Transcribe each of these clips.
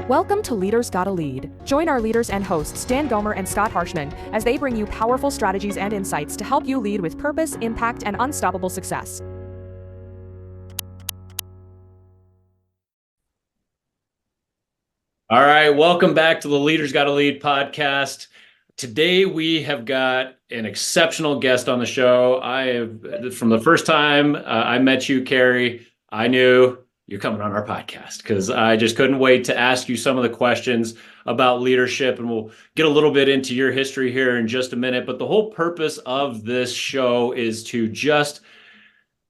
Welcome to Leaders Gotta Lead. Join our leaders and hosts, Dan Gomer and Scott Harshman, as they bring you powerful strategies and insights to help you lead with purpose, impact, and unstoppable success. All right, welcome back to the Leaders Gotta Lead podcast. Today we have got an exceptional guest on the show. From the first time I met you, Kerri, I knew you're coming on our podcast because I just couldn't wait to ask you some of the questions about leadership, and we'll get a little bit into your history here in just a minute. But the whole purpose of this show is to just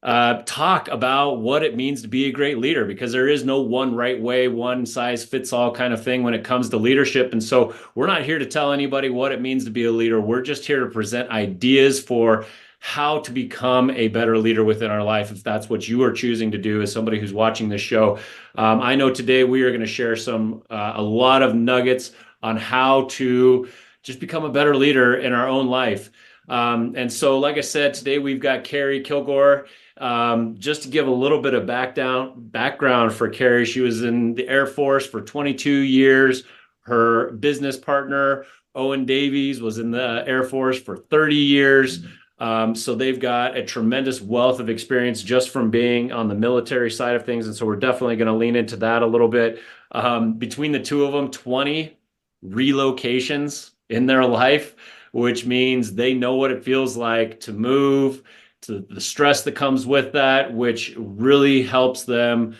talk about what it means to be a great leader, because there is no one right way, one size fits all kind of thing when it comes to leadership. And so we're not here to tell anybody what it means to be a leader. We're just here to present ideas for how to become a better leader within our life, if that's what you are choosing to do as somebody who's watching this show. I know today we are going to share a lot of nuggets on how to just become a better leader in our own life. And so, like I said, today we've got Kerri Kilgore. Just to give a little bit of background for Kerri, she was in the Air Force for 22 years. Her business partner, Owen Davies, was in the Air Force for 30 years. So they've got a tremendous wealth of experience just from being on the military side of things. And so we're definitely going to lean into that a little bit. Between the two of them, 20 relocations in their life, which means they know what it feels like to move, to the stress that comes with that, which really helps them,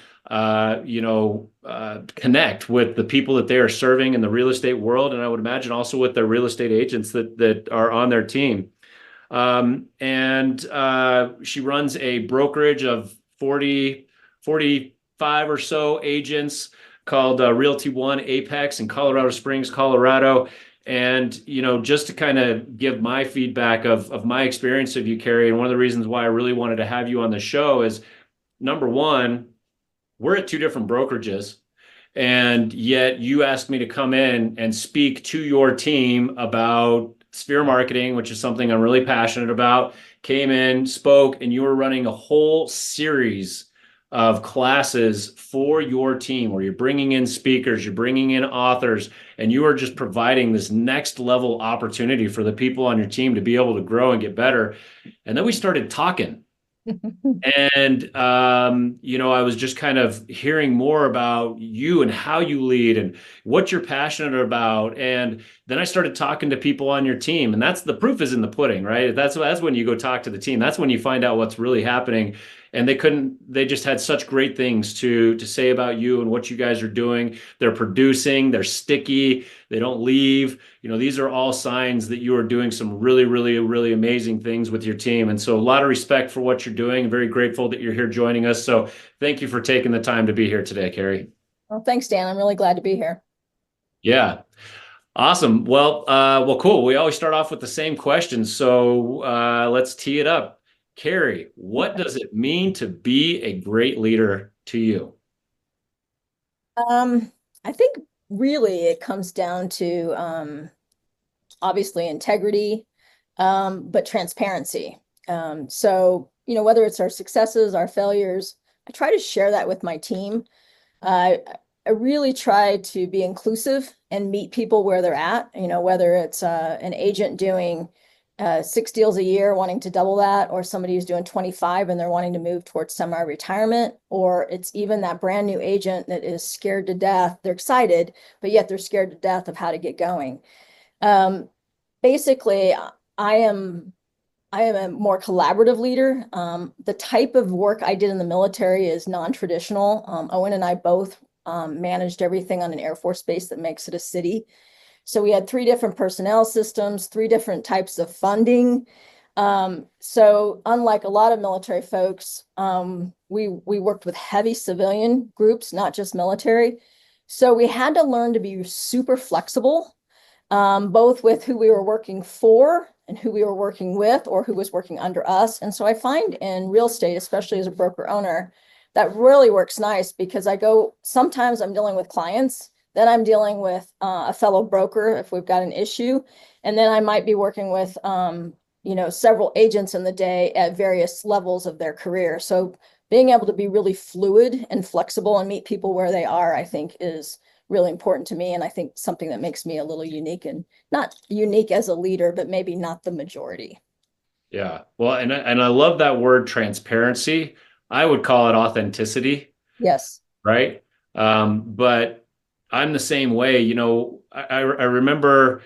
connect with the people that they are serving in the real estate world. And I would imagine also with their real estate agents that are on their team. She runs a brokerage of 45 or so agents called Realty One Apex in Colorado Springs, Colorado. And, just to kind of give my feedback of my experience of you, Kerri, and one of the reasons why I really wanted to have you on the show is, number one, we're at two different brokerages, and yet you asked me to come in and speak to your team about sphere marketing, which is something I'm really passionate about. Came in, spoke, and you were running a whole series of classes for your team where you're bringing in speakers, you're bringing in authors, and you are just providing this next level opportunity for the people on your team to be able to grow and get better. And then we started talking. And, I was just kind of hearing more about you and how you lead and what you're passionate about. And then I started talking to people on your team, and that's the proof is in the pudding, right? That's when you go talk to the team. That's when you find out what's really happening. And they just had such great things to say about you and what you guys are doing. They're producing, they're sticky, they don't leave. These are all signs that you are doing some really, really, really amazing things with your team. And so a lot of respect for what you're doing. I'm very grateful that you're here joining us. So thank you for taking the time to be here today, Kerri. Well, thanks, Dan. I'm really glad to be here. Yeah. Awesome. Well, cool. We always start off with the same question. So let's tee it up. Kerri, what does it mean to be a great leader to you? I think really it comes down to obviously integrity, but transparency. Whether it's our successes, our failures, I try to share that with my team. I really try to be inclusive and meet people where they're at, whether it's an agent doing 6 deals a year, wanting to double that, or somebody who's doing 25 and they're wanting to move towards semi-retirement, or it's even that brand new agent that is scared to death. They're excited, but yet they're scared to death of how to get going. Basically, I am a more collaborative leader. The type of work I did in the military is non-traditional. Owen and I both managed everything on an Air Force base that makes it a city. So we had 3 different personnel systems, 3 different types of funding. So unlike a lot of military folks, we worked with heavy civilian groups, not just military. So we had to learn to be super flexible, both with who we were working for and who we were working with, or who was working under us. And so I find in real estate, especially as a broker owner, that really works nice, because sometimes I'm dealing with clients, then I'm dealing with a fellow broker if we've got an issue. And then I might be working with, several agents in the day at various levels of their career. So being able to be really fluid and flexible and meet people where they are, I think is really important to me. And I think something that makes me a little unique, and not unique as a leader, but maybe not the majority. Yeah. Well, and I love that word transparency. I would call it authenticity, Yes. right? But I'm the same way. I remember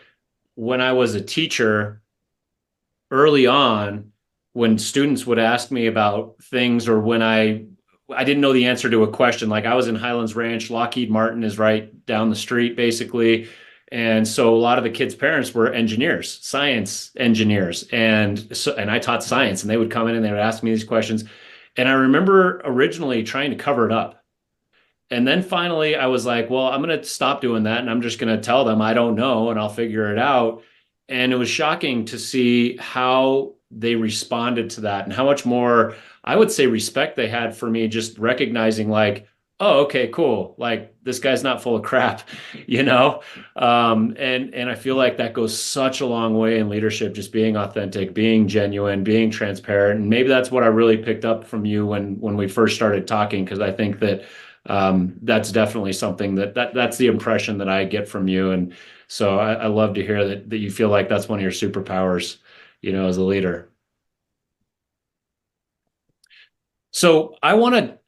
when I was a teacher early on, when students would ask me about things, or when I didn't know the answer to a question. Like, I was in Highlands Ranch, Lockheed Martin is right down the street, basically. And so a lot of the kids' parents were engineers, science engineers. And I taught science, and they would come in and they would ask me these questions. And I remember originally trying to cover it up. And then finally I was like, well, I'm going to stop doing that, and I'm just going to tell them I don't know and I'll figure it out. And it was shocking to see how they responded to that, and how much more, I would say, respect they had for me, just recognizing, like, oh, okay, cool. Like, this guy's not full of crap, you know? And I feel like that goes such a long way in leadership, just being authentic, being genuine, being transparent. And maybe that's what I really picked up from you when we first started talking, because I think that that's definitely something that's the impression that I get from you. And so I love to hear that you feel like that's one of your superpowers, as a leader. So I want to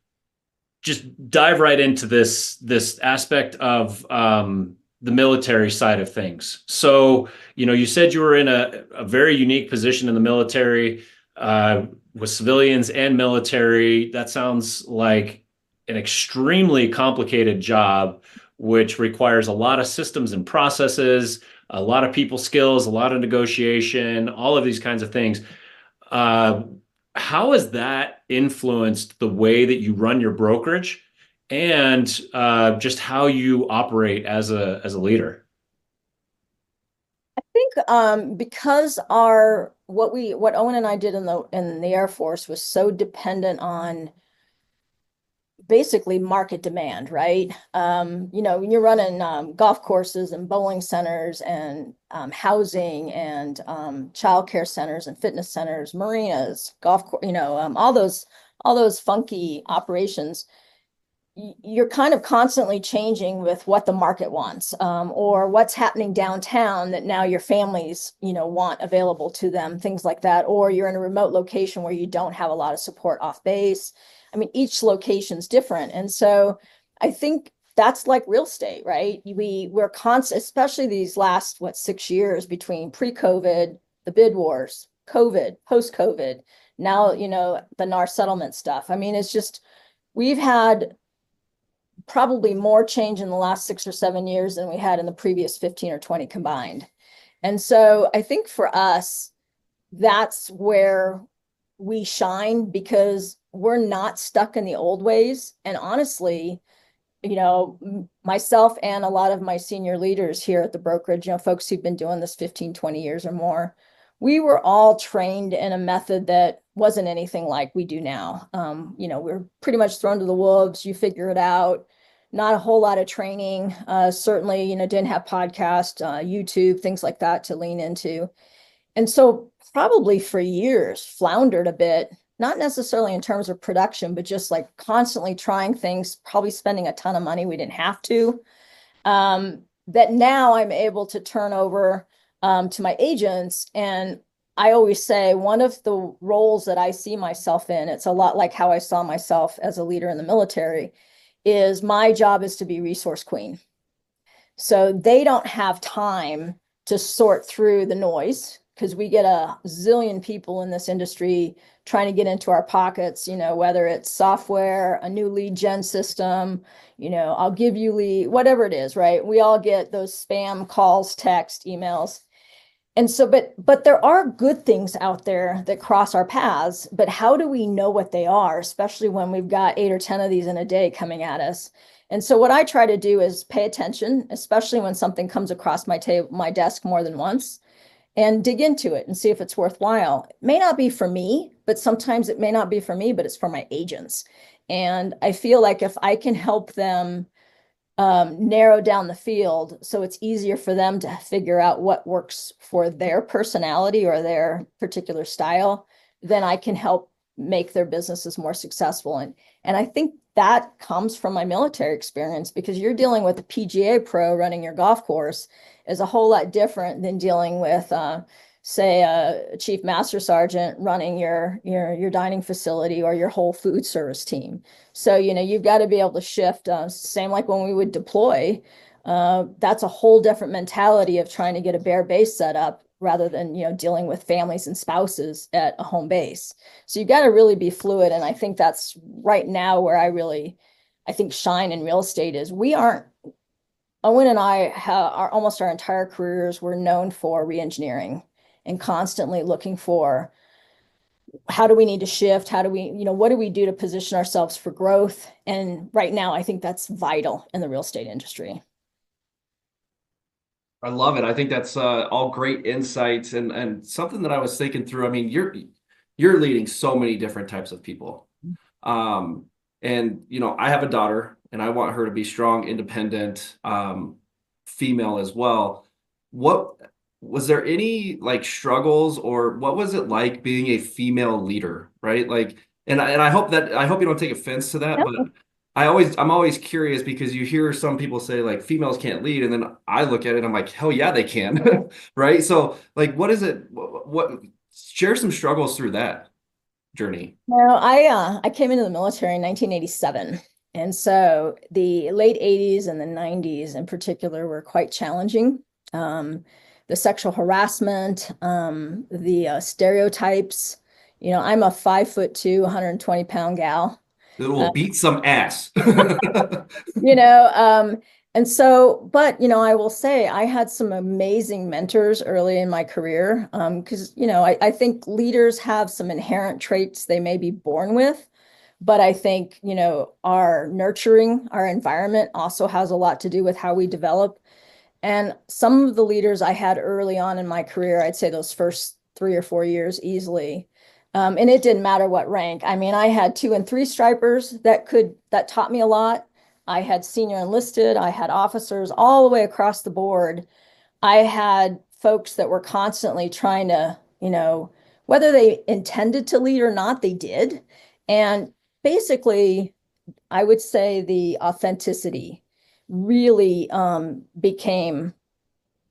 just dive right into this aspect of the military side of things. So, you said you were in a very unique position in the military, with civilians and military. That sounds like an extremely complicated job, which requires a lot of systems and processes, a lot of people skills, a lot of negotiation, all of these kinds of things. Uh, how has that influenced the way that you run your brokerage, and just how you operate as a leader? I think because what Owen and I did in the Air Force was so dependent on basically market demand, right? When you're running golf courses and bowling centers and housing and childcare centers and fitness centers, marinas, all those funky operations, you're kind of constantly changing with what the market wants, or what's happening downtown that now your families, want available to them, things like that. Or you're in a remote location where you don't have a lot of support off base. I mean, each location's different. And so I think that's like real estate, right? We're constant, especially these last, 6 years between pre-COVID, the bid wars, COVID, post-COVID, now, the NAR settlement stuff. I mean, it's just, we've had probably more change in the last 6 or 7 years than we had in the previous 15 or 20 combined. And so I think for us, that's where we shine, because we're not stuck in the old ways. And honestly, myself and a lot of my senior leaders here at the brokerage, folks who've been doing this 15, 20 years or more, we were all trained in a method that wasn't anything like we do now. We're pretty much thrown to the wolves. You figure it out. Not a whole lot of training. Certainly, didn't have podcast, YouTube, things like that to lean into. And so probably for years floundered a bit, not necessarily in terms of production, but just like constantly trying things, probably spending a ton of money we didn't have to. That now I'm able to turn over to my agents. And I always say one of the roles that I see myself in, it's a lot like how I saw myself as a leader in the military, is my job is to be resource queen. So they don't have time to sort through the noise, because we get a zillion people in this industry trying to get into our pockets, whether it's software, a new lead gen system, I'll give you lead, whatever it is, right? We all get those spam calls, text, emails. And so, but there are good things out there that cross our paths, but how do we know what they are, especially when we've got 8 or 10 of these in a day coming at us? And so what I try to do is pay attention, especially when something comes across my desk more than once, and dig into it and see if it's worthwhile. It may not be for me, but sometimes it may not be for me, but it's for my agents. And I feel like if I can help them narrow down the field so it's easier for them to figure out what works for their personality or their particular style, then I can help make their businesses more successful. And I think that comes from my military experience, because you're dealing with a PGA pro running your golf course is a whole lot different than dealing with, say, a chief master sergeant running your dining facility or your whole food service team. So, you've got to be able to shift. Same like when we would deploy, that's a whole different mentality of trying to get a bare base set up rather than, dealing with families and spouses at a home base. So you got to really be fluid. And I think that's right now where I think shine in real estate is Owen and I are almost our entire careers, we're known for reengineering and constantly looking for how do we need to shift? How do we, what do we do to position ourselves for growth? And right now, I think that's vital in the real estate industry. I love it. I think that's all great insights and something that I was thinking through. I mean, you're leading so many different types of people. And I have a daughter and I want her to be strong, independent, female as well. What was there any like struggles, or what was it like being a female leader, right? Like, and I hope you don't take offense to that, but I'm always curious because you hear some people say like females can't lead, and then I look at it and I'm like, hell yeah, they can. Right? So like, what is it? What share some struggles through that journey? No, I came into the military in 1987. And so the late 80s and the 90s in particular were quite challenging. The sexual harassment, the stereotypes. I'm a 5'2", 120-pound gal. It will beat some ass. And so, but, I will say I had some amazing mentors early in my career, because, I think leaders have some inherent traits they may be born with, but I think, our nurturing, our environment also has a lot to do with how we develop. And some of the leaders I had early on in my career, I'd say those first 3 or 4 years easily. And it didn't matter what rank. I mean, I had 2 and 3 stripers that taught me a lot. I had senior enlisted, I had officers all the way across the board. I had folks that were constantly trying to, whether they intended to lead or not, they did. And basically, I would say the authenticity really became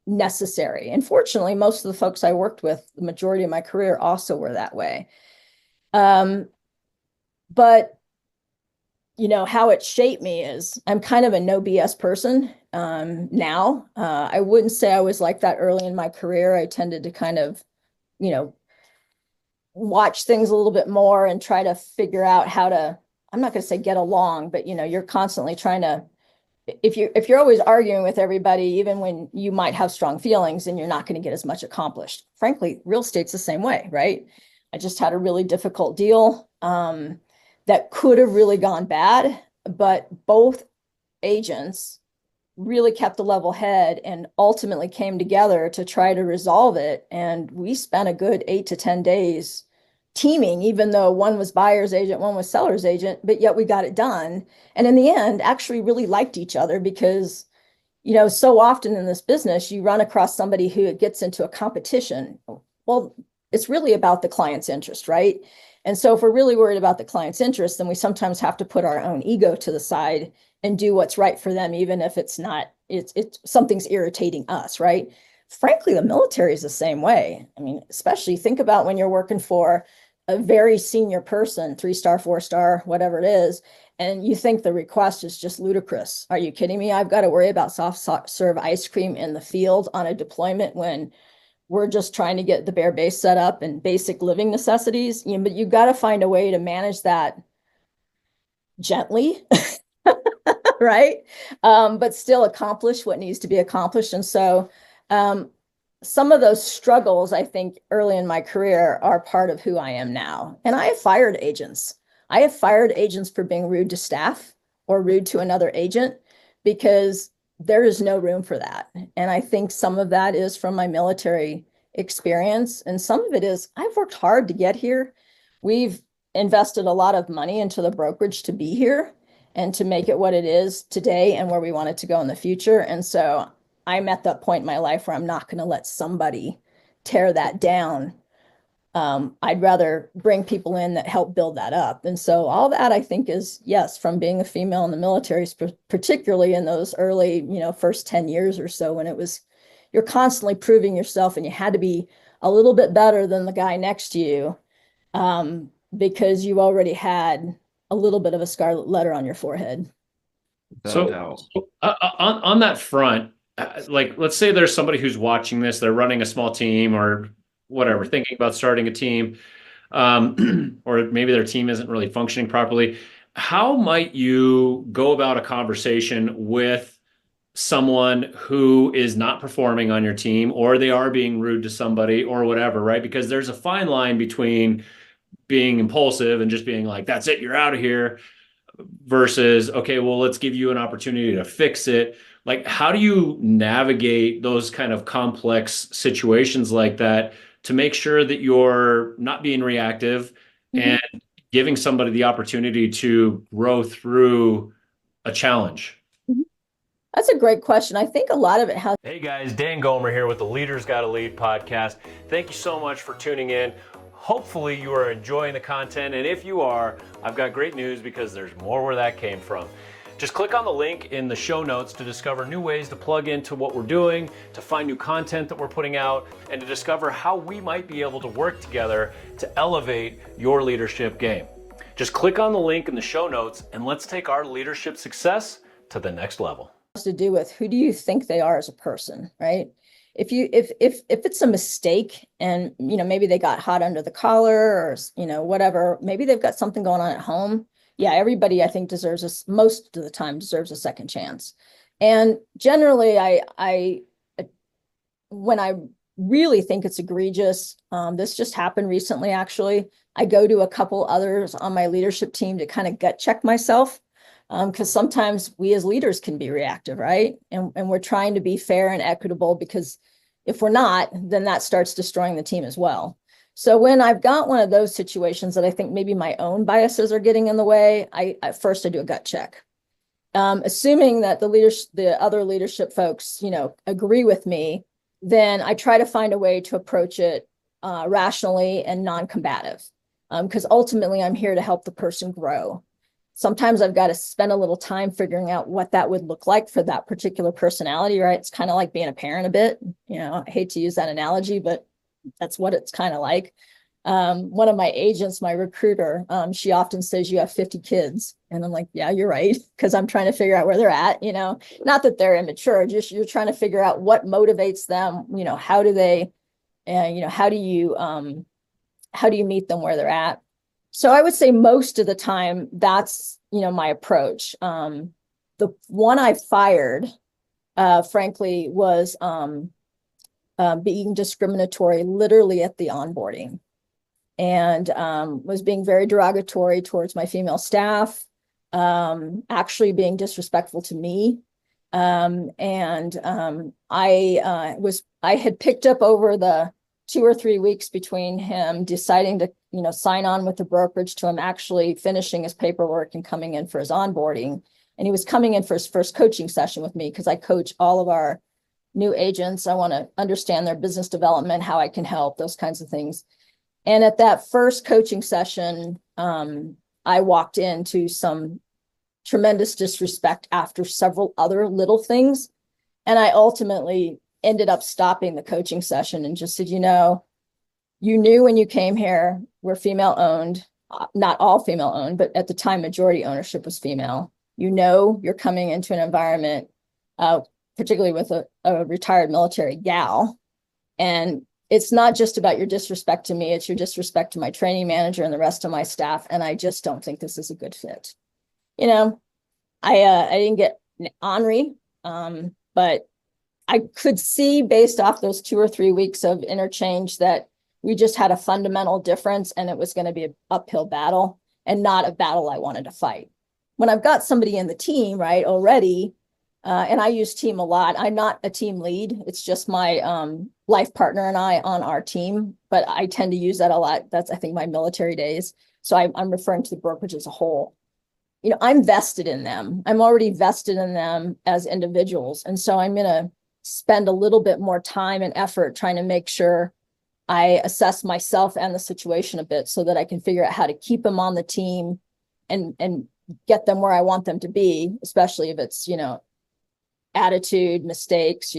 necessary. And fortunately, most of the folks I worked with, the majority of my career also were that way. But how it shaped me is I'm kind of a no BS person now. I wouldn't say I was like that early in my career. I tended to kind of, watch things a little bit more and try to figure out how to, I'm not going to say get along, but you're constantly trying to, if you're always arguing with everybody, even when you might have strong feelings, then you're not going to get as much accomplished. Frankly, real estate's the same way, right? I just had a really difficult deal that could have really gone bad, but both agents really kept a level head and ultimately came together to try to resolve it. And we spent a good 8 to 10 days teaming, even though one was buyer's agent, one was seller's agent, but yet we got it done. And in the end, actually really liked each other because, so often in this business, you run across somebody who gets into a competition. Well, it's really about the client's interest, right? And so if we're really worried about the client's interest, then we sometimes have to put our own ego to the side and do what's right for them, even if it's something's irritating us, right? Frankly, the military is the same way. I mean, especially think about when you're working for a very senior person, 3-star, 4-star, whatever it is, and you think the request is just ludicrous. Are you kidding me? I've got to worry about soft serve ice cream in the field on a deployment when we're just trying to get the bare base set up and basic living necessities. But you've got to find a way to manage that gently, right? But still accomplish what needs to be accomplished. And so some of those struggles, I think, early in my career are part of who I am now. And I have fired agents. I have fired agents for being rude to staff or rude to another agent because there is no room for that. And I think some of that is from my military experience. And some of it is I've worked hard to get here. We've invested a lot of money into the brokerage to be here and to make it what it is today and where we want it to go in the future. And so I'm at that point in my life where I'm not going to let somebody tear that down I'd rather bring people in that help build that up. And so all that I think is, yes, from being a female in the military, particularly in those early, first 10 years or so, when you're constantly proving yourself and you had to be a little bit better than the guy next to you, because you already had a little bit of a scarlet letter on your forehead. Without a doubt. On that front, like, let's say there's somebody who's watching this, they're running a small team or whatever, thinking about starting a team, or maybe their team isn't really functioning properly. How might you go about a conversation with someone who is not performing on your team, or they are being rude to somebody or whatever, right? Because there's a fine line between being impulsive and just being like, that's it, you're out of here, versus, okay, well, let's give you an opportunity to fix it. Like, how do you navigate those kind of complex situations like that to make sure that you're not being reactive and giving somebody the opportunity to grow through a challenge? That's a great question. I think a lot of it has. Hey guys, Dan Gomer here with the Leaders Gotta Lead podcast. Thank you so much for tuning in. Hopefully you are enjoying the content, and if you are, I've got great news because there's more where that came from. Just click on the link in the show notes to discover new ways to plug into what we're doing, to find new content that we're putting out, and to discover how we might be able to work together to elevate your leadership game. Just click on the link in the show notes and let's take our leadership success to the next level. To do with who do you think they are as a person, right? If it's a mistake and maybe they got hot under the collar or whatever, maybe they've got something going on at home. Yeah, everybody I think most of the time deserves a second chance. And generally, I when I really think it's egregious, this just happened recently actually. I go to a couple others on my leadership team to kind of gut check myself. Because sometimes we as leaders can be reactive, right? And we're trying to be fair and equitable, because if we're not, then that starts destroying the team as well. So when I've got one of those situations that I think maybe my own biases are getting in the way, I first do a gut check. Assuming that the other leadership folks, agree with me, then I try to find a way to approach it rationally and non-combative. Because ultimately I'm here to help the person grow. Sometimes I've got to spend a little time figuring out what that would look like for that particular personality, right? It's kind of like being a parent a bit. I hate to use that analogy, but that's what it's kind of like. One of my agents, my recruiter, she often says, you have 50 kids. And I'm like, yeah, you're right. Because I'm trying to figure out where they're at, not that they're immature, just you're trying to figure out what motivates them, how do they, how do you meet them where they're at? So I would say most of the time that's, my approach. The one I fired, frankly, was being discriminatory literally at the onboarding, and was being very derogatory towards my female staff, actually being disrespectful to me. I had picked up over the 2 or 3 weeks between him deciding to, sign on with the brokerage to him actually finishing his paperwork and coming in for his onboarding. And he was coming in for his first coaching session with me because I coach all of our new agents. I want to understand their business development, how I can help, those kinds of things. And at that first coaching session, I walked into some tremendous disrespect after several other little things. And I ultimately ended up stopping the coaching session and just said, you knew when you came here, we're female owned, not all female owned, but at the time, majority ownership was female. You're coming into an environment, particularly with a retired military gal. And it's not just about your disrespect to me, it's your disrespect to my training manager and the rest of my staff. And I just don't think this is a good fit. I didn't get ornery, but I could see based off those 2 or 3 weeks of interchange that we just had a fundamental difference, and it was going to be an uphill battle and not a battle I wanted to fight. When I've got somebody in the team, right, already, and I use team a lot. I'm not a team lead. It's just my life partner and I on our team, but I tend to use that a lot. That's, I think, my military days. So I'm referring to the brokerage as a whole. I'm vested in them. I'm already vested in them as individuals. And so I'm going to spend a little bit more time and effort trying to make sure I assess myself and the situation a bit so that I can figure out how to keep them on the team and get them where I want them to be, especially if it's, attitude, mistakes,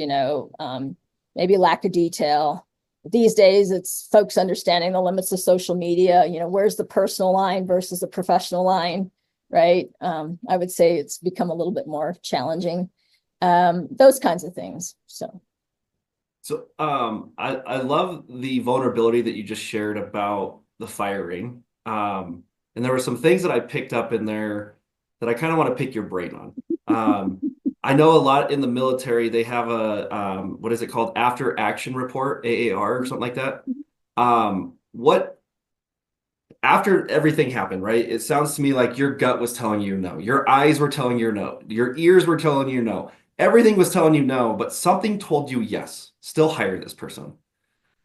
maybe lack of detail. These days, it's folks understanding the limits of social media, where's the personal line versus the professional line, right? I would say it's become a little bit more challenging. Those kinds of things. So I love the vulnerability that you just shared about the firing. And there were some things that I picked up in there that I kind of want to pick your brain on. I know a lot in the military, they have a, what is it called? After action report, AAR or something like that. After everything happened, right? It sounds to me like your gut was telling you no. Your eyes were telling you no. Your ears were telling you no. Everything was telling you no, but something told you yes. Still hire this person.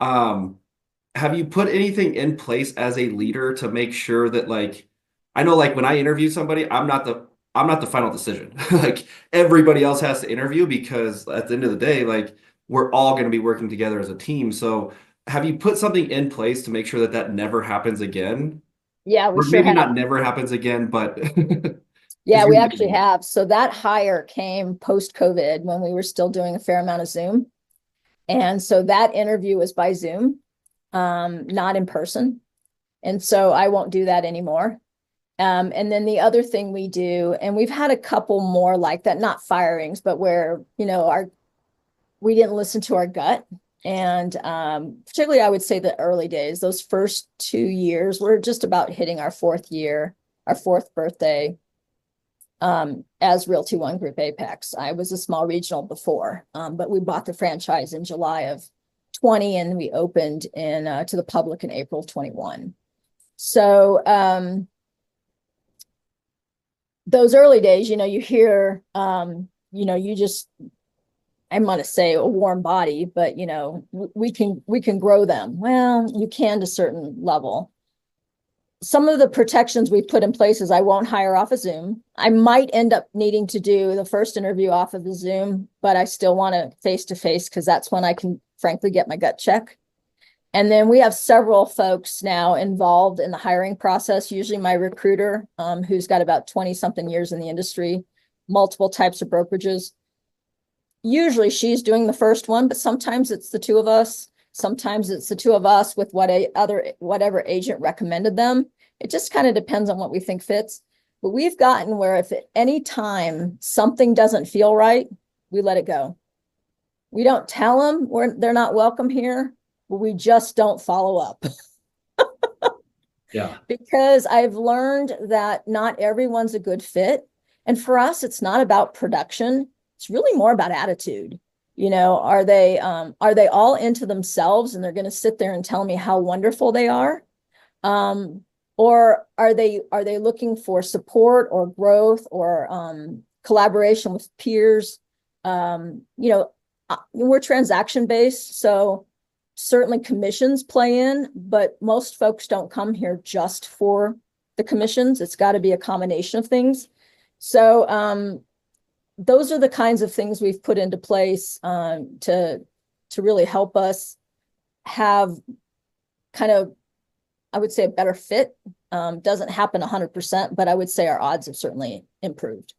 Have you put anything in place as a leader to make sure that, like, I know, like, when I interview somebody, I'm not the final decision. Like, everybody else has to interview because at the end of the day, like, we're all going to be working together as a team. So have you put something in place to make sure that that never happens again? Yeah, we Or sure maybe have. not never happens again, but Yeah, we actually have. So that hire came post-COVID when we were still doing a fair amount of Zoom. And so that interview was by Zoom, not in person. And so I won't do that anymore. And then the other thing we do, and we've had a couple more like that, not firings, but where, we didn't listen to our gut. And particularly, I would say the early days, those first 2 years, we're just about hitting our fourth year, our fourth birthday as Realty One Group Apex. I was a small regional before, but we bought the franchise in July of 20 and we opened to the public in April of 21. So those early days, you hear, you just, I'm going to say a warm body, but we can grow them. Well, you can to a certain level. Some of the protections we put in place is I won't hire off a Zoom. I might end up needing to do the first interview off of the Zoom, but I still want to face-to-face because that's when I can frankly get my gut check. And then we have several folks now involved in the hiring process, usually my recruiter, who's got about 20 something years in the industry, multiple types of brokerages. Usually she's doing the first one, but sometimes it's the two of us. Sometimes it's the two of us with whatever agent recommended them. It just kind of depends on what we think fits. But we've gotten where if at any time something doesn't feel right, we let it go. We don't tell them they're not welcome here, but we just don't follow up. Yeah. Because I've learned that not everyone's a good fit. And for us, it's not about production. It's really more about attitude. Are they all into themselves and they're going to sit there and tell me how wonderful they are? Or are they looking for support or growth or collaboration with peers? We're transaction based, so certainly commissions play in, but most folks don't come here just for the commissions. It's got to be a combination of things. So those are the kinds of things we've put into place to really help us have kind of, I would say, a better fit. Doesn't happen 100%, but I would say our odds have certainly improved.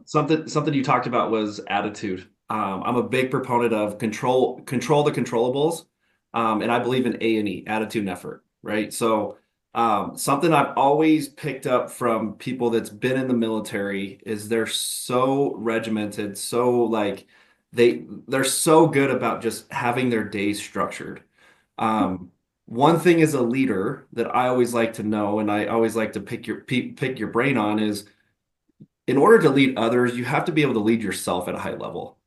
Something you talked about was attitude. I'm a big proponent of control the controllables, and I believe in A&E, attitude and effort, right? So something I've always picked up from people that's been in the military is they're so regimented, so like they're so good about just having their days structured. One thing as a leader that I always like to know, and I always like to pick your brain on, is in order to lead others, you have to be able to lead yourself at a high level.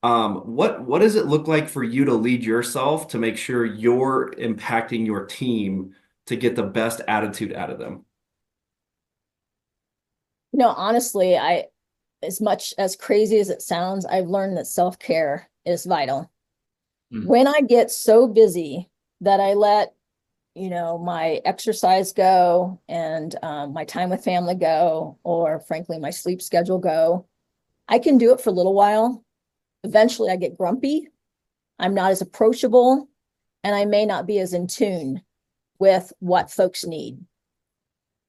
What does it look like for you to lead yourself to make sure you're impacting your team to get the best attitude out of them? Honestly, as much as crazy as it sounds, I've learned that self-care is vital. When I get so busy that I let, my exercise go and my time with family go, or frankly, my sleep schedule go, I can do it for a little while. Eventually I get grumpy. I'm not as approachable. and I may not be as in tune with what folks need.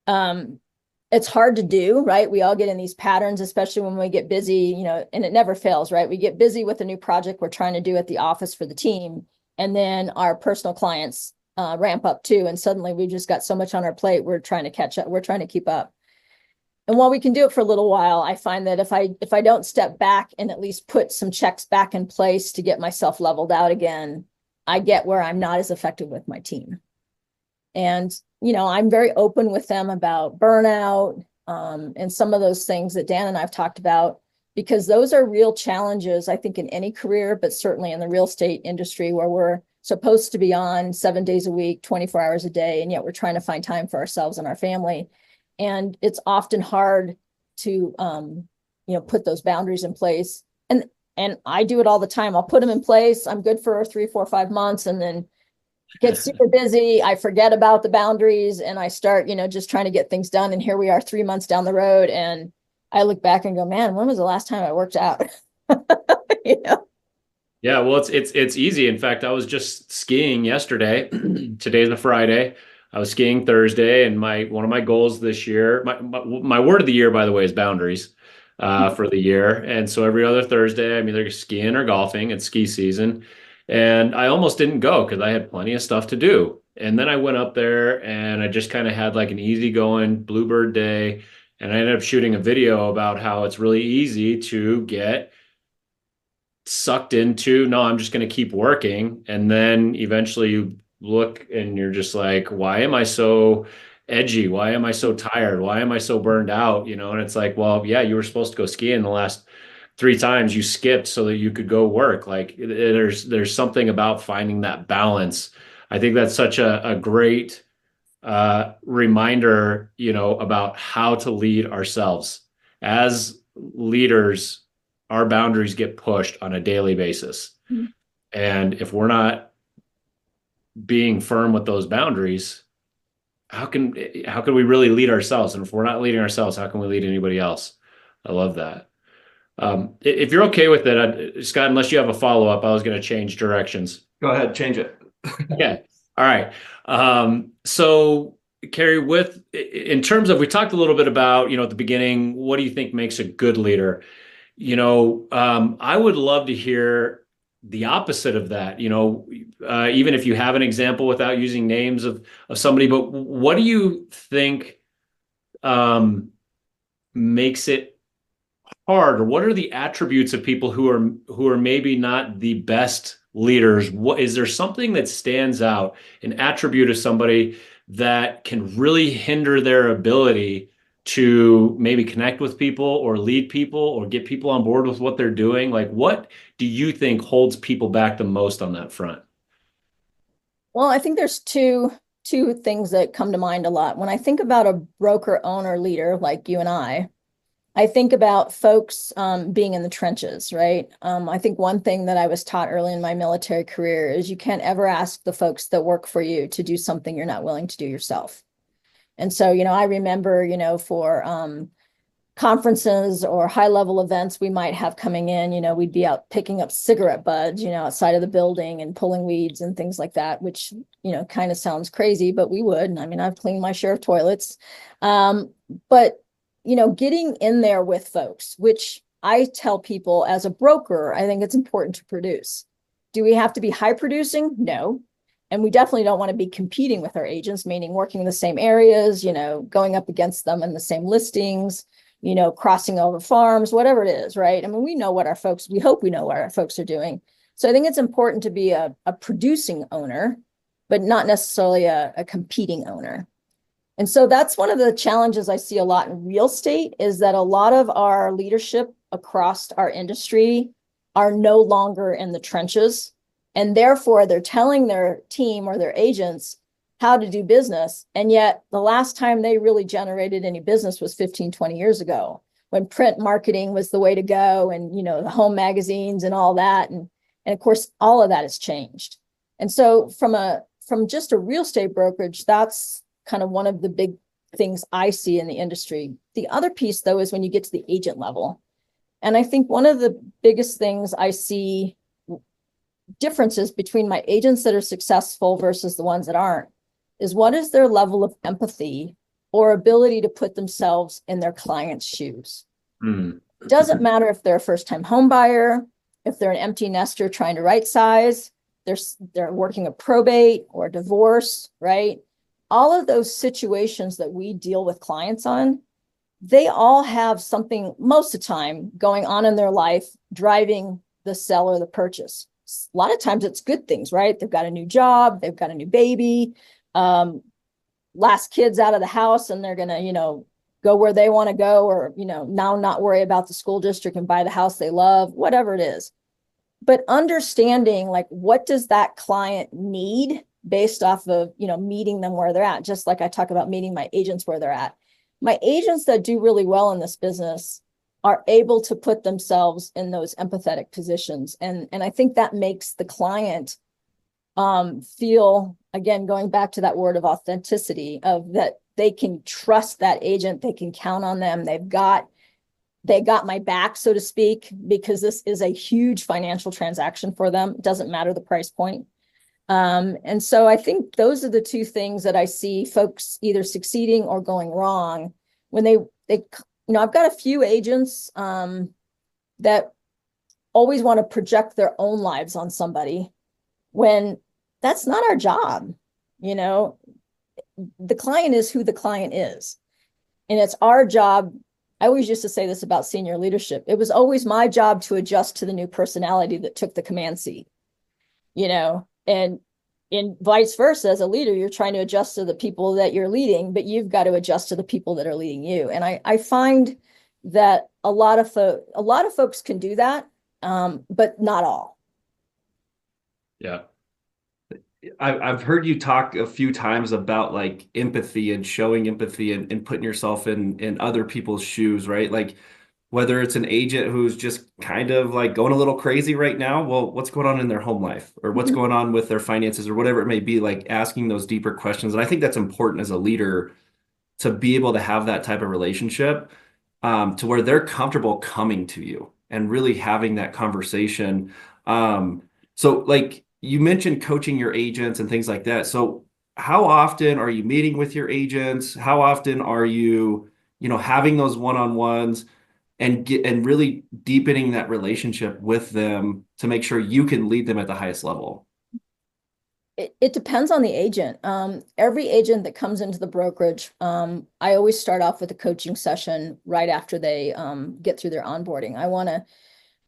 It's hard to do, right? We all get in these patterns, especially when we get busy, and it never fails, right? We get busy with a new project we're trying to do at the office for the team, and then our personal clients ramp up too. And suddenly we just got so much on our plate. We're trying to catch up. We're trying to keep up. And while we can do it for a little while, I find that if I don't step back and at least put some checks back in place to get myself leveled out again, I get where I'm not as effective with my team. And, I'm very open with them about burnout and some of those things that Dan and I've talked about, because those are real challenges, I think, in any career, but certainly in the real estate industry, where we're supposed to be on 7 days a week, 24 hours a day, and yet we're trying to find time for ourselves and our family. And it's often hard to, put those boundaries in place. And I do it all the time. I'll put them in place. I'm good for 3, 4, 5 months, and then get super busy. I forget about the boundaries, and I start, just trying to get things done. And here we are 3 months down the road, and I look back and go, man, when was the last time I worked out? Yeah, well, it's easy. In fact, I was just skiing yesterday. Today's a Friday. I was skiing Thursday, and one of my goals this year, my word of the year, by the way, is boundaries for the year. And so every other Thursday, I'm either skiing or golfing. It's ski season. And I almost didn't go because I had plenty of stuff to do. And then I went up there and I just kind of had like an easygoing bluebird day. And I ended up shooting a video about how it's really easy to get sucked into, no, I'm just going to keep working. And then eventually you look and you're just like, why am I so edgy? Why am I so tired? Why am I so burned out? And it's like, well, yeah, you were supposed to go skiing the last 3 times you skipped so that you could go work. Like there's something about finding that balance. I think that's such a great reminder, about how to lead ourselves. As leaders, our boundaries get pushed on a daily basis. Mm-hmm. And if we're not being firm with those boundaries, how can we really lead ourselves? And if we're not leading ourselves, how can we lead anybody else? I love that. If you're okay with it, Scott, unless you have a follow-up, I was going to change directions. Go ahead, change it. Okay. All right. So Kerri, in terms of, we talked a little bit about, at the beginning, what do you think makes a good leader? I would love to hear the opposite of that, even if you have an example without using names of somebody, but what do you think makes it hard, or what are the attributes of people who are maybe not the best leaders? What is there something that stands out, an attribute of somebody that can really hinder their ability to maybe connect with people or lead people or get people on board with what they're doing? Like, what do you think holds people back the most on that front? Well, I think there's two things that come to mind a lot. When I think about a broker owner leader like you and I think about folks being in the trenches, right? I think one thing that I was taught early in my military career is you can't ever ask the folks that work for you to do something you're not willing to do yourself. And so, I remember, for conferences or high-level events we might have coming in, we'd be out picking up cigarette butts, outside of the building and pulling weeds and things like that, which, kind of sounds crazy, but we would. I mean, I've cleaned my share of toilets. But getting in there with folks, which I tell people as a broker, I think it's important to produce. Do we have to be high producing? No. And we definitely don't want to be competing with our agents, meaning working in the same areas, going up against them in the same listings, crossing over farms, whatever it is, right? I mean, we hope we know what our folks are doing. So I think it's important to be a producing owner, but not necessarily a competing owner. And so that's one of the challenges I see a lot in real estate, is that a lot of our leadership across our industry are no longer in the trenches. And therefore, they're telling their team or their agents how to do business. And yet the last time they really generated any business was 15, 20 years ago, when print marketing was the way to go, and, the home magazines and all that. And of course, all of that has changed. And so from just a real estate brokerage, that's kind of one of the big things I see in the industry. The other piece, though, is when you get to the agent level. And I think one of the biggest things I see differences between my agents that are successful versus the ones that aren't is what is their level of empathy or ability to put themselves in their client's shoes. Mm. Doesn't matter if they're a first-time home buyer, if they're an empty nester trying to right size, they're working a probate or a divorce, right? All of those situations that we deal with clients on, they all have something most of the time going on in their life driving the sell or the purchase. A lot of times it's good things, right? They've got a new job, they've got a new baby, last kids out of the house, and they're gonna, go where they want to go, or, now not worry about the school district and buy the house they love, whatever it is. But understanding, like, what does that client need based off of, meeting them where they're at, just like I talk about meeting my agents where they're at. My agents that do really well in this business are able to put themselves in those empathetic positions. And I think that makes the client feel, again, going back to that word of authenticity, of that they can trust that agent, they can count on them, they got my back, so to speak, because this is a huge financial transaction for them. It doesn't matter the price point. And so I think those are the two things that I see folks either succeeding or going wrong when they I've got a few agents that always want to project their own lives on somebody when that's not our job. The client is who the client is. And it's our job. I always used to say this about senior leadership. It was always my job to adjust to the new personality that took the command seat, and in vice versa. As a leader, you're trying to adjust to the people that you're leading, but you've got to adjust to the people that are leading you. And I find that a lot of folks can do that, but not all. Yeah. I've heard you talk a few times about like empathy and showing empathy and putting yourself in other people's shoes, right? Like whether it's an agent who's just kind of like going a little crazy right now, well, what's going on in their home life, or what's going on with their finances, or whatever it may be, like asking those deeper questions. And I think that's important as a leader to be able to have that type of relationship, to where they're comfortable coming to you and really having that conversation. So like you mentioned coaching your agents and things like that. So how often are you meeting with your agents? How often are you, having those one-on-ones and really deepening that relationship with them to make sure you can lead them at the highest level? It depends on the agent. Every agent that comes into the brokerage, I always start off with a coaching session right after they get through their onboarding.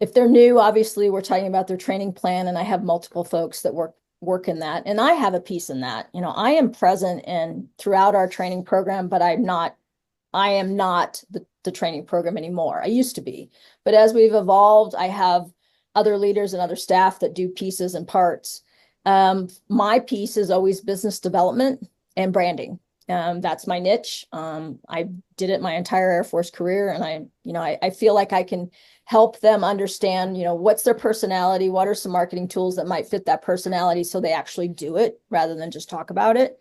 If they're new, obviously we're talking about their training plan, and I have multiple folks that work in that, and I have a piece in that. I am present throughout our training program, but I am not the training program anymore. I used to be, but as we've evolved, I have other leaders and other staff that do pieces and parts. My piece is always business development and branding. That's my niche. I did it my entire Air Force career, and I feel like I can help them understand, what's their personality, what are some marketing tools that might fit that personality, so they actually do it rather than just talk about it.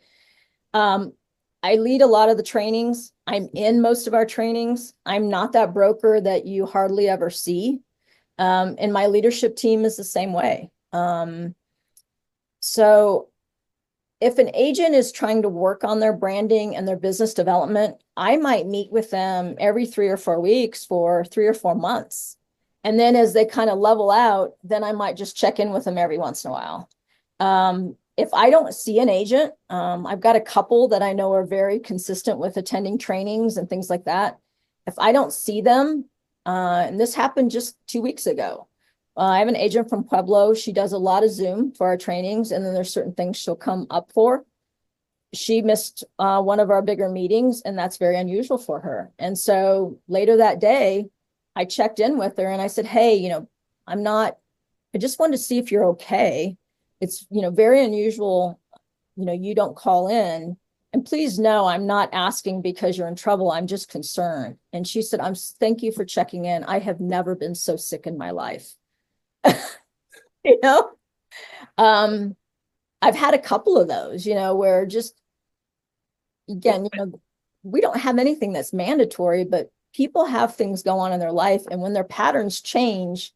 I lead a lot of the trainings. I'm in most of our trainings. I'm not that broker that you hardly ever see. And my leadership team is the same way. So if an agent is trying to work on their branding and their business development, I might meet with them every 3 or 4 weeks for 3 or 4 months. And then as they kind of level out, then I might just check in with them every once in a while. If I don't see an agent, I've got a couple that I know are very consistent with attending trainings and things like that. If I don't see them, and this happened just 2 weeks ago, I have an agent from Pueblo. She does a lot of Zoom for our trainings, and then there's certain things she'll come up for. She missed one of our bigger meetings, and that's very unusual for her. And so later that day, I checked in with her and I said, hey, I just wanted to see if you're okay. It's, very unusual, you don't call in. And please know, I'm not asking because you're in trouble. I'm just concerned. And she said, thank you for checking in. I have never been so sick in my life. I've had a couple of those, where just, again, we don't have anything that's mandatory, but people have things go on in their life. And when their patterns change,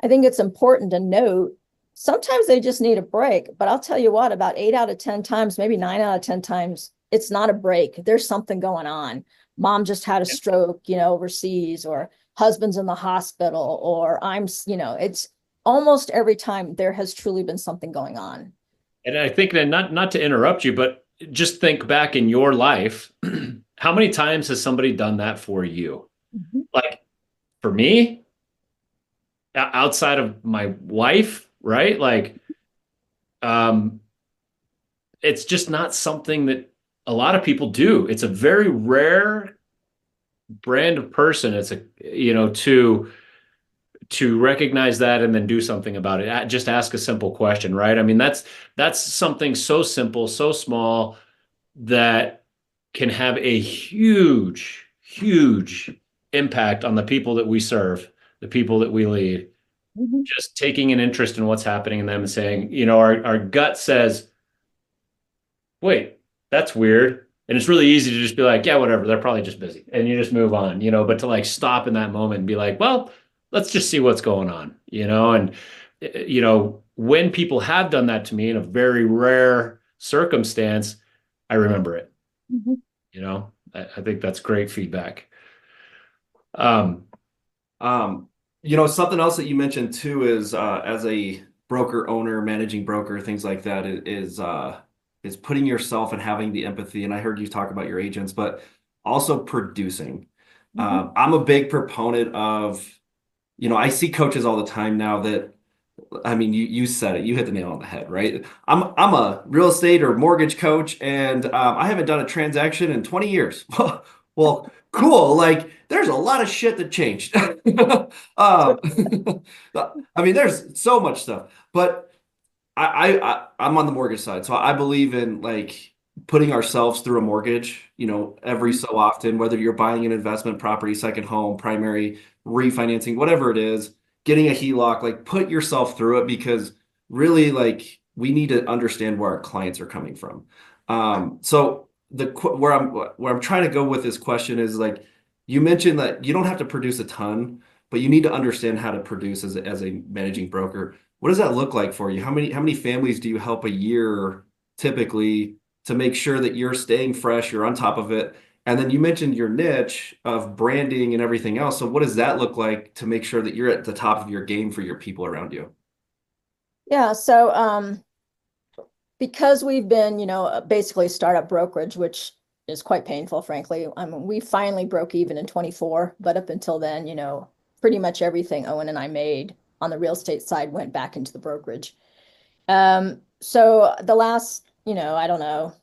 I think it's important to note Sometimes they just need a break, but I'll tell you what, about 8 out of 10 times, maybe 9 out of 10 times, it's not a break. There's something going on. Mom just had a stroke, overseas, or husband's in the hospital, or it's almost every time there has truly been something going on. And I think that not to interrupt you, but just think back in your life, how many times has somebody done that for you? Mm-hmm. Like for me, outside of my wife, right? Like, it's just not something that a lot of people do. It's a very rare brand of person. It's to recognize that and then do something about it. Just ask a simple question, right? I mean, that's something so simple, so small that can have a huge, huge impact on the people that we serve, the people that we lead. Mm-hmm. Just taking an interest in what's happening in them and saying, our gut says, wait, that's weird. And it's really easy to just be like, yeah, whatever, they're probably just busy. And you just move on, but to like stop in that moment and be like, well, let's just see what's going on, and when people have done that to me in a very rare circumstance, I remember it. Mm-hmm. I think that's great feedback. Um, Something else that you mentioned too is as a broker owner, managing broker, things like that is putting yourself and having the empathy. And I heard you talk about your agents, but also producing. Mm-hmm. I'm a big proponent of, I see coaches all the time now that, I mean, you said it, you hit the nail on the head, right? I'm a real estate or mortgage coach, and I haven't done a transaction in 20 years. Well, cool. Like, there's a lot of shit that changed. I mean, there's so much stuff, but I'm on the mortgage side, so I believe in like putting ourselves through a mortgage, every so often, whether you're buying an investment property, second home, primary, refinancing, whatever it is, getting a HELOC, like put yourself through it, because really, like, we need to understand where our clients are coming from. So where I'm trying to go with this question is, like, you mentioned that you don't have to produce a ton, but you need to understand how to produce as a managing broker. What does that look like for you? How many families do you help a year typically, to make sure that you're staying fresh, you're on top of it? And then you mentioned your niche of branding and everything else. So what does that look like to make sure that you're at the top of your game for your people around you? Yeah. So, because we've been, basically a startup brokerage, which is quite painful, frankly. I mean, we finally broke even in 24, but up until then, pretty much everything Owen and I made on the real estate side went back into the brokerage. So the last, I don't know,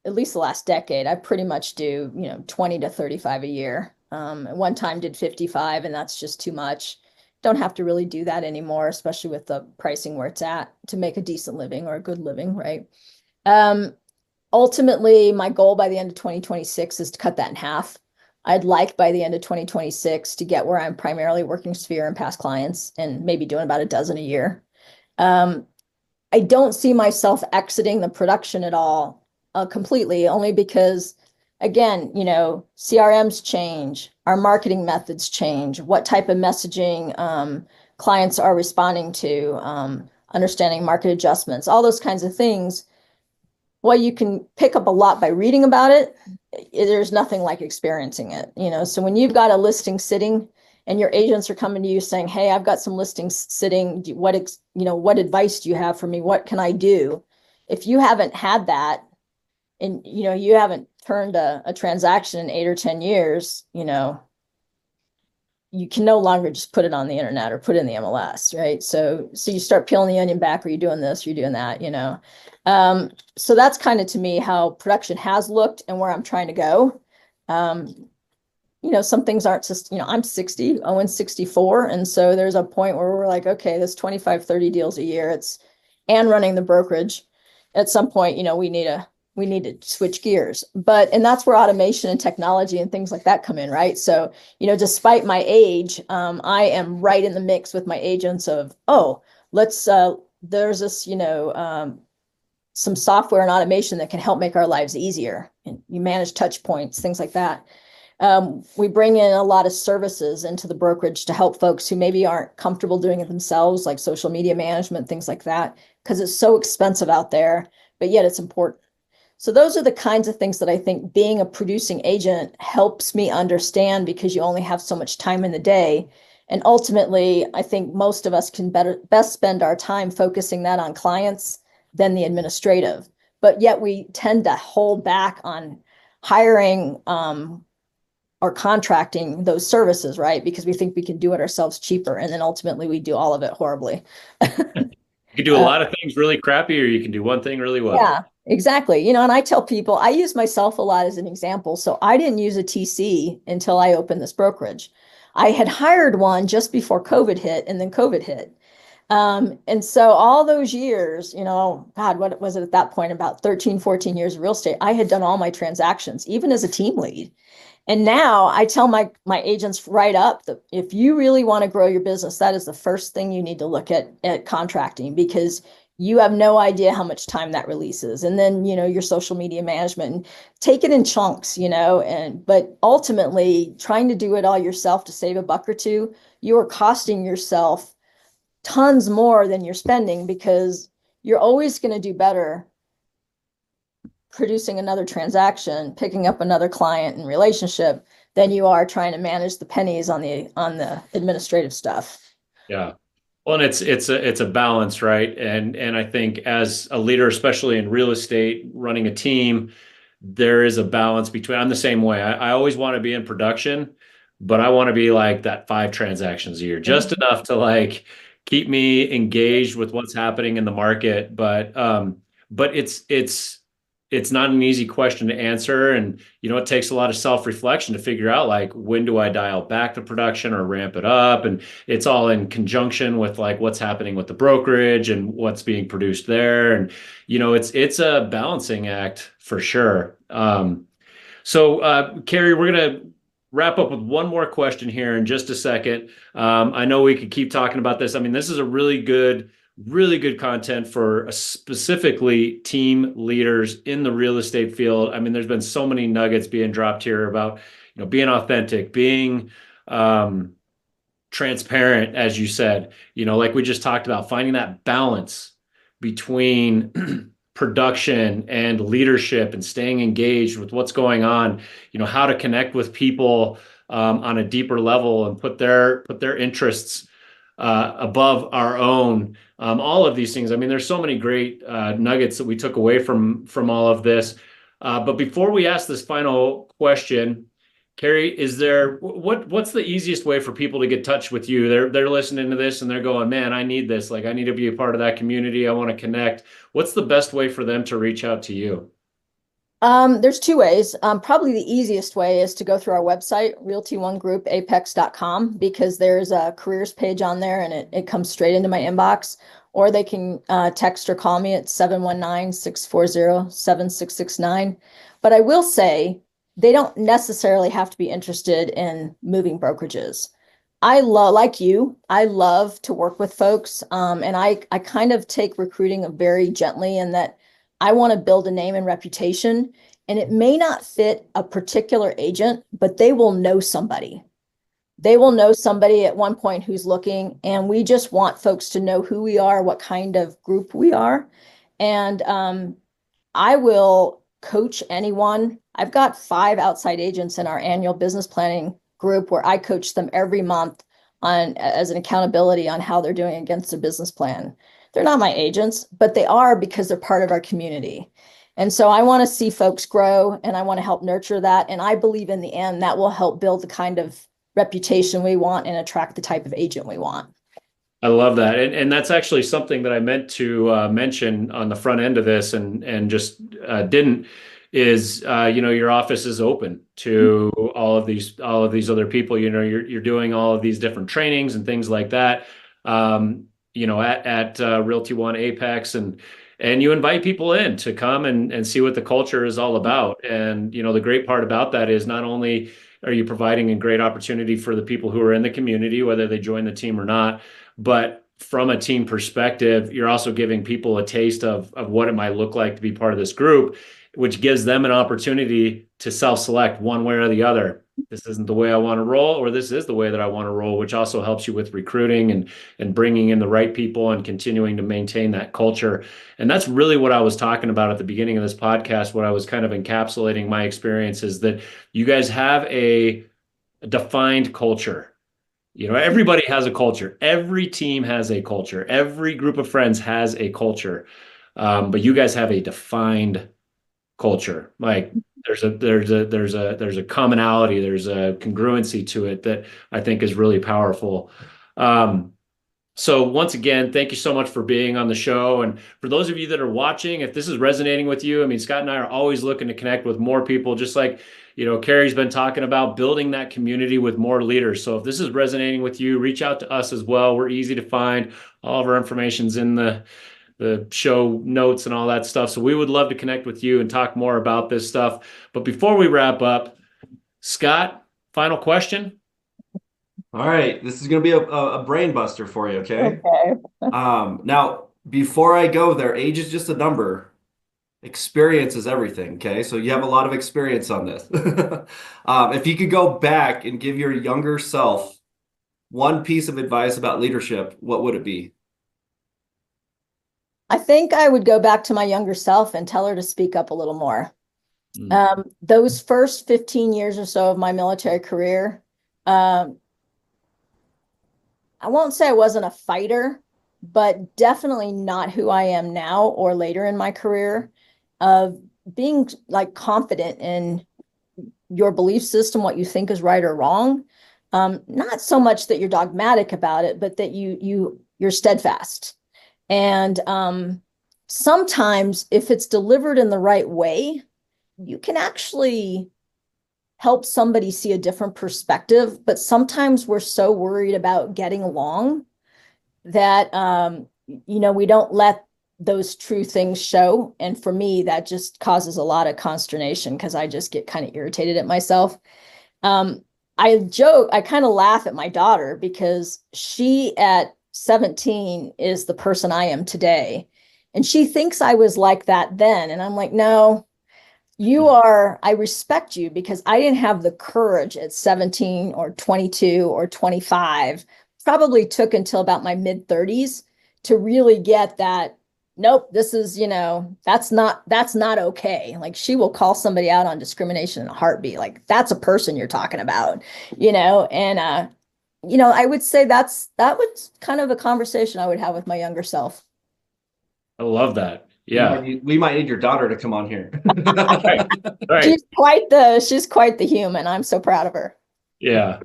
at least the last decade, I pretty much do, 20 to 35 a year. At one time did 55, and that's just too much. Don't have to really do that anymore, especially with the pricing where it's at, to make a decent living or a good living, right? Ultimately, my goal by the end of 2026 is to cut that in half. I'd like by the end of 2026 to get where I'm primarily working sphere and past clients, and maybe doing about a dozen a year. I don't see myself exiting the production at all completely, only because, again, CRMs change, our marketing methods change, what type of messaging clients are responding to, understanding market adjustments, all those kinds of things. Well, you can pick up a lot by reading about it. There's nothing like experiencing it, So when you've got a listing sitting and your agents are coming to you saying, hey, I've got some listings sitting, what advice do you have for me? What can I do? If you haven't had that, and you haven't turned a transaction in 8 or 10 years, you can no longer just put it on the internet or put it in the MLS, right? So you start peeling the onion back. Are you doing this? You're doing that, So that's kind of, to me, how production has looked and where I'm trying to go. Some things aren't just, I'm 60, Owen's 64. And so there's a point where we're like, okay, this 25, 30 deals a year, and running the brokerage. At some point, we need to switch gears. And that's where automation and technology and things like that come in, right? So, despite my age, I am right in the mix with my agents of, there's this, some software and automation that can help make our lives easier. And you manage touch points, things like that. We bring in a lot of services into the brokerage to help folks who maybe aren't comfortable doing it themselves, like social media management, things like that, because it's so expensive out there, but yet it's important. So those are the kinds of things that I think being a producing agent helps me understand, because you only have so much time in the day. And ultimately, I think most of us can best spend our time focusing that on clients than the administrative. But yet we tend to hold back on hiring or contracting those services, right? Because we think we can do it ourselves cheaper. And then ultimately we do all of it horribly. You can do a lot of things really crappy, or you can do one thing really well. Yeah, exactly. And I tell people, I use myself a lot as an example. So I didn't use a TC until I opened this brokerage. I had hired one just before COVID hit, and then COVID hit. And so all those years, God, what was it at that point? About 13, 14 years of real estate. I had done all my transactions, even as a team lead. And now I tell my agents right up that if you really want to grow your business, that is the first thing you need to look at contracting, because you have no idea how much time that releases. And then, your social media management, take it in chunks, but ultimately trying to do it all yourself to save a buck or two, you are costing yourself tons more than you're spending, because you're always going to do better producing another transaction, picking up another client and relationship, than you are trying to manage the pennies on the administrative stuff. Yeah. Well, and it's a balance, right? And I think as a leader, especially in real estate, running a team, there is a balance between. I'm the same way. I always want to be in production, but I want to be like that 5 transactions a year, just enough to like keep me engaged with what's happening in the market. But it's not an easy question to answer. And, it takes a lot of self-reflection to figure out, like, when do I dial back the production or ramp it up? And it's all in conjunction with like what's happening with the brokerage and what's being produced there. And, it's a balancing act for sure. So Kerri, we're going to wrap up with one more question here in just a second. I know we could keep talking about this. I mean, this is a really good content for specifically team leaders in the real estate field. I mean, there's been so many nuggets being dropped here about, being authentic, being transparent, as you said, like we just talked about, finding that balance between production and leadership and staying engaged with what's going on, how to connect with people on a deeper level and put their interests above our own. All of these things. I mean, there's so many great nuggets that we took away from all of this. But before we ask this final question, Kerri, what's the easiest way for people to get in touch with you? They're listening to this and they're going, man, I need this. Like, I need to be a part of that community. I want to connect. What's the best way for them to reach out to you? There's 2 ways. Probably the easiest way is to go through our website, realtyoneGroupApex.com, because there's a careers page on there and it comes straight into my inbox. Or they can text or call me at 719-640-7669. But I will say, they don't necessarily have to be interested in moving brokerages. Like you, I love to work with folks. And I kind of take recruiting very gently, in that I want to build a name and reputation, and it may not fit a particular agent, but they will know somebody. They will know somebody at one point who's looking, and we just want folks to know who we are, what kind of group we are. And I will coach anyone. I've got 5 outside agents in our annual business planning group where I coach them every month as an accountability on how they're doing against their business plan. They're not my agents, but they are, because they're part of our community. And so I want to see folks grow, and I want to help nurture that. And I believe in the end that will help build the kind of reputation we want and attract the type of agent we want. I love that. And that's actually something that I meant to mention on the front end of this and just didn't, is, your office is open to all of these other people. You're doing all of these different trainings and things like that. At Realty One Apex, and you invite people in to come and see what the culture is all about. And, the great part about that is not only are you providing a great opportunity for the people who are in the community, whether they join the team or not, but from a team perspective, you're also giving people a taste of what it might look like to be part of this group. which gives them an opportunity to self-select one way or the other. This isn't the way I want to roll, or this is the way that I want to roll, which also helps you with recruiting and bringing in the right people and continuing to maintain that culture. And that's really what I was talking about at the beginning of this podcast. What I was kind of encapsulating my experience is that you guys have a defined culture. You know, everybody has a culture. Every team has a culture. Every group of friends has a culture. But you guys have a defined culture. Like there's a commonality, there's a congruency to it that I think is really powerful. So once again, thank you so much for being on the show. And for those of you that are watching, if this is resonating with you, I mean, Scott and I are always looking to connect with more people, just like, you know, Kerri's been talking about building that community with more leaders. So if this is resonating with you, reach out to us as well. We're easy to find. All of our information's in the show notes and all that stuff. So we would love to connect with you and talk more about this stuff. But before we wrap up, Scott, final question. All right, this is going to be a brain buster for you, okay? Okay. Now, before I go there, age is just a number. Experience is everything, okay? So you have a lot of experience on this. If you could go back and give your younger self one piece of advice about leadership, what would it be? I think I would go back to my younger self and tell her to speak up a little more. Those first 15 years or so of my military career, I won't say I wasn't a fighter, but definitely not who I am now or later in my career, of being like confident in your belief system, what you think is right or wrong. Not so much that you're dogmatic about it, but that you're steadfast. And sometimes if it's delivered in the right way, you can actually help somebody see a different perspective. But sometimes we're so worried about getting along that, we don't let those true things show. And for me, that just causes a lot of consternation because I just get kind of irritated at myself. I kind of laugh at my daughter because she at 17 is the person I am today. And she thinks I was like that then. And I'm like, no, I respect you because I didn't have the courage at 17 or 22 or 25. Probably took until about my mid 30s to really get that. Nope, this is, that's not okay. Like she will call somebody out on discrimination in a heartbeat. Like that's a person you're talking about, and, I would say that was kind of a conversation I would have with my younger self. I love that. Yeah. We might need your daughter to come on here. Right. She's quite the human. I'm so proud of her. Yeah.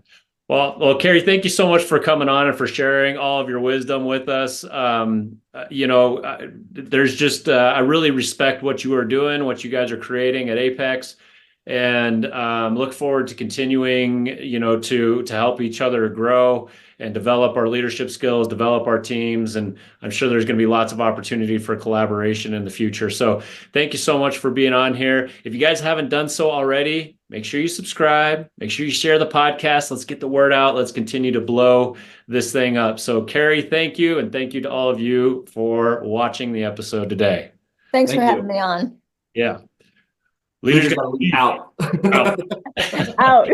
Well, Kerri, thank you so much for coming on and for sharing all of your wisdom with us. There's just, I really respect what you are doing, what you guys are creating at Apex, and look forward to continuing, to help each other grow and develop our leadership skills, develop our teams. And I'm sure there's going to be lots of opportunity for collaboration in the future. So thank you so much for being on here. If you guys haven't done so already, make sure you subscribe, make sure you share the podcast. Let's get the word out. Let's continue to blow this thing up. So Kerri, thank you. And thank you to all of you for watching the episode today. Thanks for having me on. Yeah. Leaders out. Out. Out.